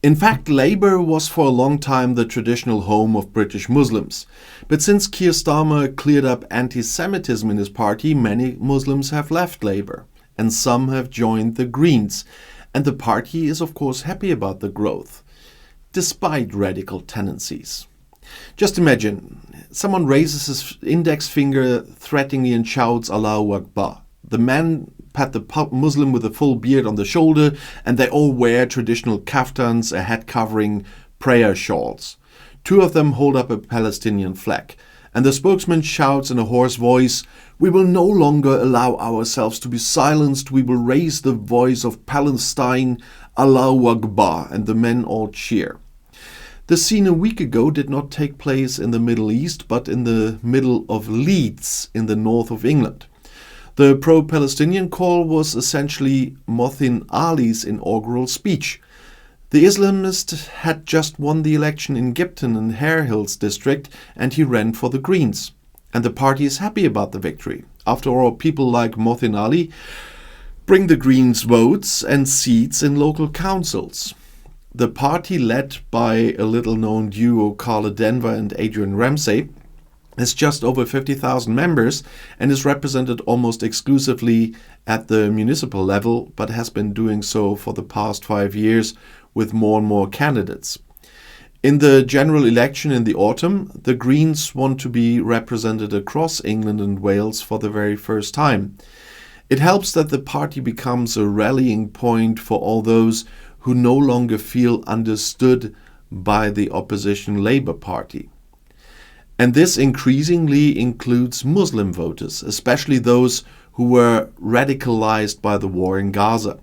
In fact, Labour was for a long time the traditional home of British Muslims. But since Keir Starmer cleared up anti-Semitism in his party, many Muslims have left Labour, and some have joined the Greens. And the party is of course happy about the growth, despite radical tendencies. Just imagine, someone raises his index finger threateningly and shouts Allahu akbar. The man pat the Muslim with a full beard on the shoulder, and they all wear traditional kaftans, a head covering, prayer shawls. Two of them hold up a Palestinian flag, and the spokesman shouts in a hoarse voice, "We will no longer allow ourselves to be silenced. We will raise the voice of Palestine, Allahu Akbar," and the men all cheer. The scene a week ago did not take place in the Middle East, but in the middle of Leeds, in the north of England. The pro-Palestinian call was essentially Mohsin Ali's inaugural speech. The Islamist had just won the election in Gipton and Hare Hills district, and he ran for the Greens. And the party is happy about the victory. After all, people like Mohsin Ali bring the Greens votes and seats in local councils. The party, led by a little-known duo Carla Denver and Adrian Ramsay, has just over 50,000 members and is represented almost exclusively at the municipal level, but has been doing so for the past 5 years with more and more candidates. In the general election in the autumn, the Greens want to be represented across England and Wales for the very first time. It helps that the party becomes a rallying point for all those who no longer feel understood by the opposition Labour Party. And this increasingly includes Muslim voters, especially those who were radicalized by the war in Gaza.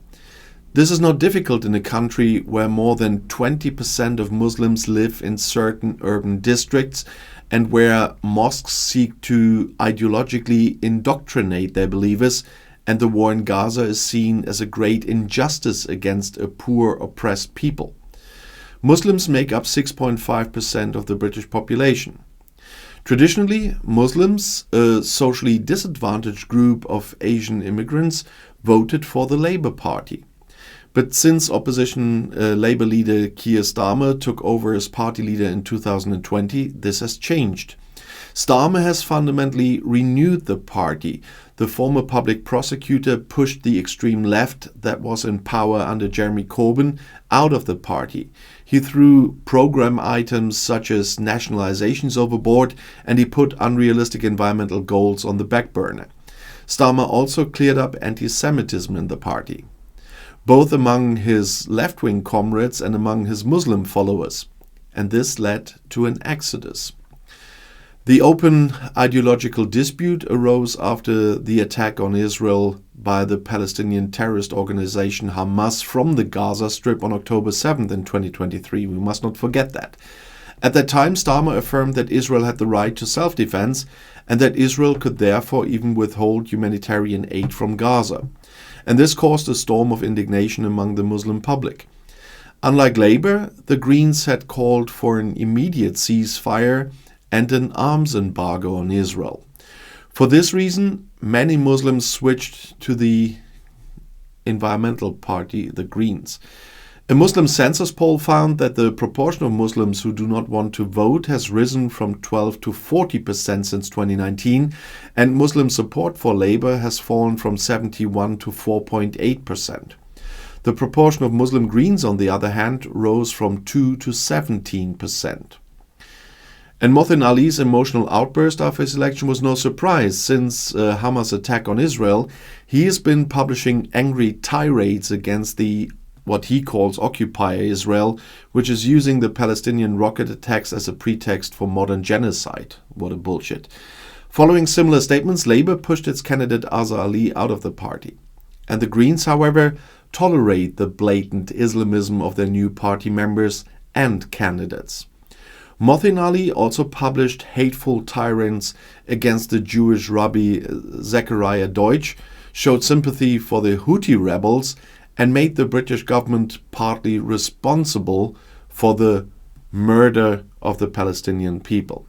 This is not difficult in a country where more than 20% of Muslims live in certain urban districts and where mosques seek to ideologically indoctrinate their believers, and the war in Gaza is seen as a great injustice against a poor, oppressed people. Muslims make up 6.5% of the British population. Traditionally, Muslims, a socially disadvantaged group of Asian immigrants, voted for the Labour Party. But since opposition Labour leader Keir Starmer took over as party leader in 2020, this has changed. Starmer has fundamentally renewed the party. The former public prosecutor pushed the extreme left that was in power under Jeremy Corbyn out of the party. He threw program items such as nationalizations overboard, and he put unrealistic environmental goals on the back burner. Starmer also cleared up anti-Semitism in the party, both among his left-wing comrades and among his Muslim followers, and this led to an exodus. The open ideological dispute arose after the attack on Israel by the Palestinian terrorist organization Hamas from the Gaza Strip on October 7th in 2023. We must not forget that. At that time, Starmer affirmed that Israel had the right to self-defense and that Israel could therefore even withhold humanitarian aid from Gaza. And this caused a storm of indignation among the Muslim public. Unlike Labour, the Greens had called for an immediate ceasefire and an arms embargo on Israel. For this reason, many Muslims switched to the environmental party, the Greens. A Muslim census poll found that the proportion of Muslims who do not want to vote has risen from 12 to 40% since 2019, and Muslim support for Labour has fallen from 71 to 4.8%. The proportion of Muslim Greens, on the other hand, rose from 2 to 17%. And Mohsin Ali's emotional outburst after his election was no surprise. Since Hamas' attack on Israel, he has been publishing angry tirades against what he calls occupier Israel, which is using the Palestinian rocket attacks as a pretext for modern genocide. What a bullshit. Following similar statements, Labour pushed its candidate Azhar Ali out of the party. And the Greens, however, tolerate the blatant Islamism of their new party members and candidates. Mohsin Ali also published hateful tirades against the Jewish rabbi Zechariah Deutsch, showed sympathy for the Houthi rebels, and made the British government partly responsible for the murder of the Palestinian people.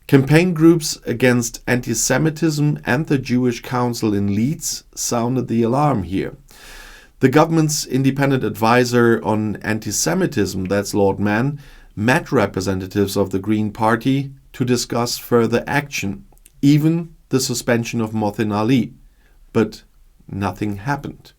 Campaign groups against anti-Semitism and the Jewish Council in Leeds sounded the alarm here. The government's independent advisor on anti-Semitism, that's Lord Mann, met representatives of the Green Party to discuss further action, even the suspension of Mohsin Ali. But nothing happened.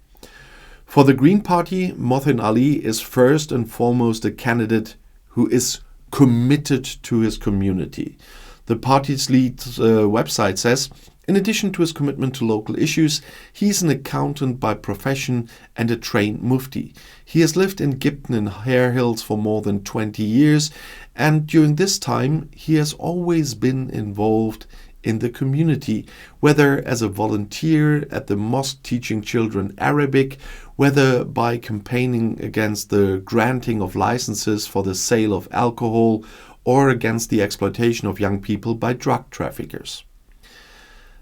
For the Green Party, Mohsin Ali is first and foremost a candidate who is committed to his community. The party's lead website says, in addition to his commitment to local issues, he's an accountant by profession and a trained mufti. He has lived in Gipton and Hare Hills for more than 20 years, and during this time he has always been involved in the community, whether as a volunteer at the mosque teaching children Arabic, whether by campaigning against the granting of licenses for the sale of alcohol, or against the exploitation of young people by drug traffickers.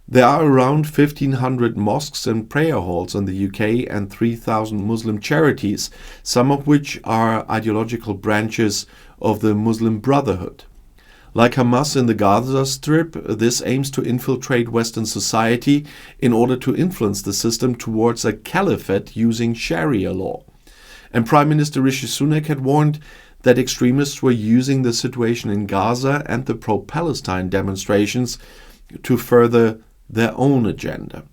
There are around 1,500 mosques and prayer halls in the UK and 3,000 Muslim charities, some of which are ideological branches of the Muslim Brotherhood. Like Hamas in the Gaza Strip, this aims to infiltrate Western society in order to influence the system towards a caliphate using Sharia law. And Prime Minister Rishi Sunak had warned that extremists were using the situation in Gaza and the pro-Palestine demonstrations to further their own agenda.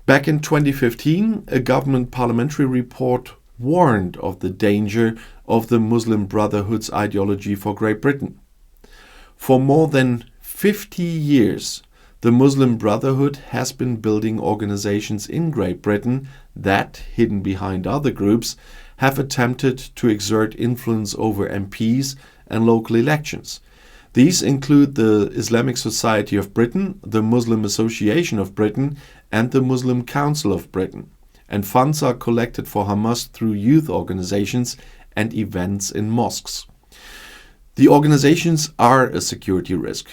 Back in 2015, a government parliamentary report warned of the danger of the Muslim Brotherhood's ideology for Great Britain. For more than 50 years, the Muslim Brotherhood has been building organizations in Great Britain that, hidden behind other groups, have attempted to exert influence over MPs and local elections. These include the Islamic Society of Britain, the Muslim Association of Britain, and the Muslim Council of Britain. And funds are collected for Hamas through youth organizations and events in mosques. The organizations are a security risk,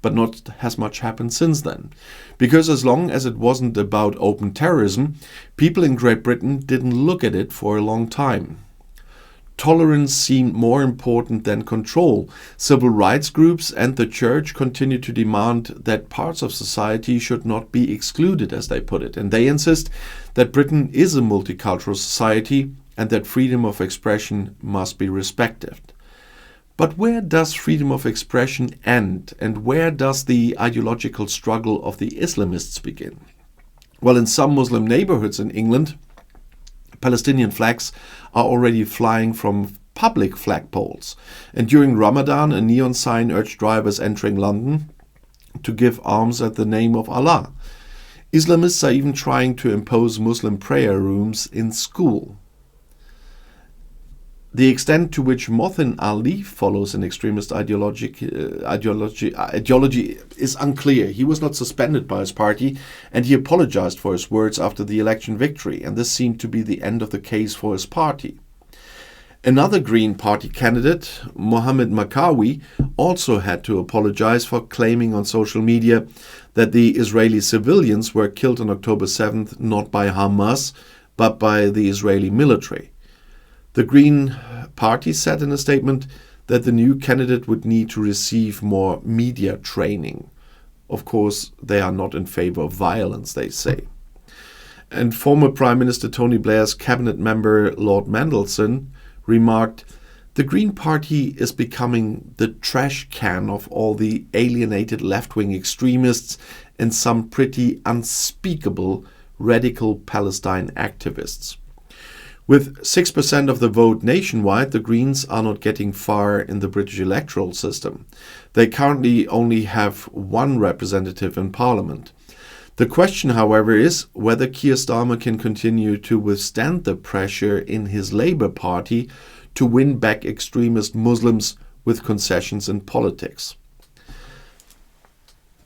but not has much happened since then. Because as long as it wasn't about open terrorism, people in Great Britain didn't look at it for a long time. Tolerance seemed more important than control. Civil rights groups and the church continued to demand that parts of society should not be excluded, as they put it. And they insist that Britain is a multicultural society and that freedom of expression must be respected. But where does freedom of expression end, and where does the ideological struggle of the Islamists begin? Well, in some Muslim neighborhoods in England, Palestinian flags are already flying from public flagpoles. And during Ramadan, a neon sign urged drivers entering London to give alms at the name of Allah. Islamists are even trying to impose Muslim prayer rooms in school. The extent to which Mohsin Ali follows an extremist ideology is unclear. He was not suspended by his party, and he apologized for his words after the election victory, and this seemed to be the end of the case for his party. Another Green Party candidate, Mohammed Makawi, also had to apologize for claiming on social media that the Israeli civilians were killed on October 7th not by Hamas, but by the Israeli military. The Green Party said in a statement that the new candidate would need to receive more media training. Of course, they are not in favor of violence, they say. And former Prime Minister Tony Blair's cabinet member Lord Mandelson remarked, "The Green Party is becoming the trash can of all the alienated left-wing extremists and some pretty unspeakable radical Palestine activists." With 6% of the vote nationwide, the Greens are not getting far in the British electoral system. They currently only have one representative in Parliament. The question, however, is whether Keir Starmer can continue to withstand the pressure in his Labour Party to win back extremist Muslims with concessions in politics.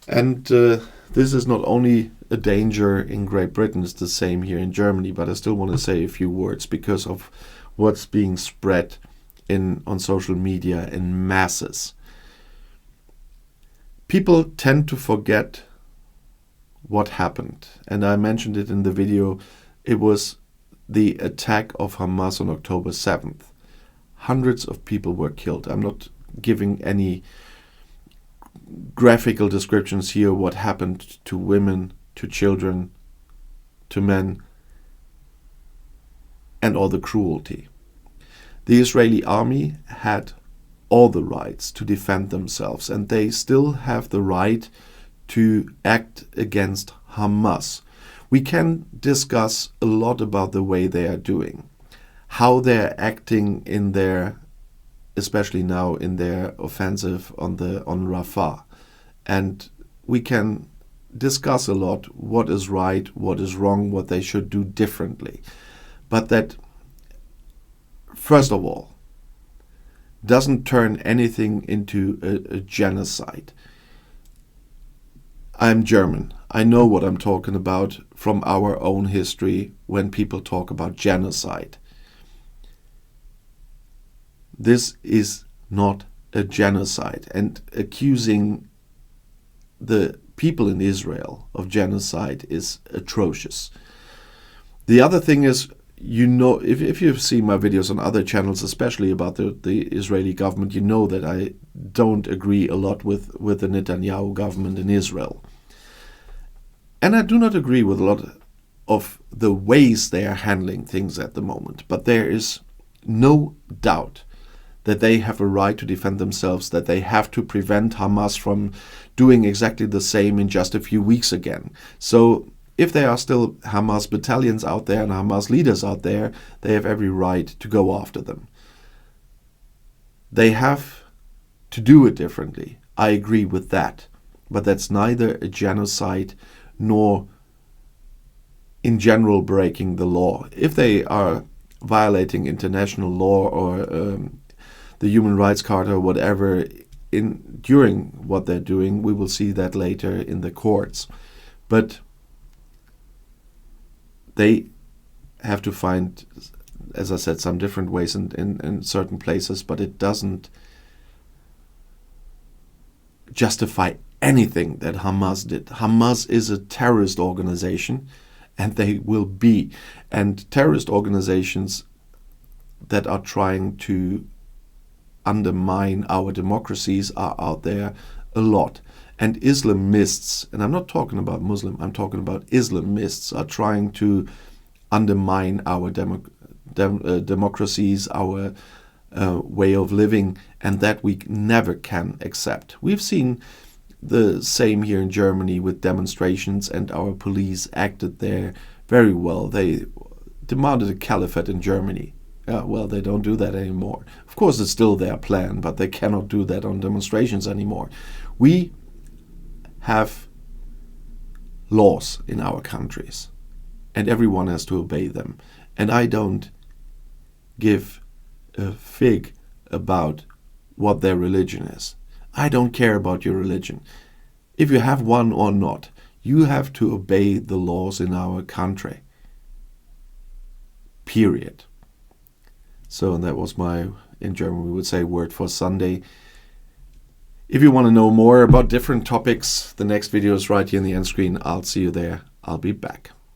And this is not only a danger in Great Britain, it's the same here in Germany, but I still want to say a few words because of what's being spread on social media in masses. People tend to forget what happened, and I mentioned it in the video. It was the attack of Hamas on October 7th. Hundreds of people were killed. I'm not giving any graphical descriptions here what happened to women, to children, to men. and all the cruelty. The Israeli army had all the rights to defend themselves, and they still have the right to act against Hamas. We can discuss a lot about the way they are doing, how they're acting in their, especially now in their offensive on Rafah. And we can discuss a lot what is right, what is wrong, what they should do differently. But that, first of all, doesn't turn anything into a genocide. I'm German. I know what I'm talking about from our own history when people talk about genocide. This is not a genocide, and accusing the people in Israel of genocide is atrocious. The other thing is, you know, if you've seen my videos on other channels, especially about the Israeli government, you know that I don't agree a lot with the Netanyahu government in Israel. And I do not agree with a lot of the ways they are handling things at the moment. But there is no doubt that they have a right to defend themselves, that they have to prevent Hamas from doing exactly the same in just a few weeks again. So if there are still Hamas battalions out there and Hamas leaders out there, they have every right to go after them. They have to do it differently. I agree with that. But that's neither a genocide nor in general breaking the law. If they are violating international law or the Human Rights Charter or whatever during what they're doing, we will see that later in the courts. But they have to find, as I said, some different ways in certain places, but it doesn't justify anything that Hamas did. Hamas is a terrorist organization, and they will be. And terrorist organizations that are trying to undermine our democracies are out there a lot. And Islamists, and I'm not talking about Muslim, I'm talking about Islamists, are trying to undermine our democracies, our way of living, and that we never can accept. We've seen the same here in Germany with demonstrations, and our police acted there very well. They demanded a caliphate in Germany. Well, they don't do that anymore. Of course, it's still their plan, but they cannot do that on demonstrations anymore. We have laws in our countries, and everyone has to obey them. And I don't give a fig about what their religion is. I don't care about your religion. If you have one or not, you have to obey the laws in our country. Period. So that was my, in German we would say, word for Sunday. If you want to know more about different topics, the next video is right here in the end screen. I'll see you there. I'll be back.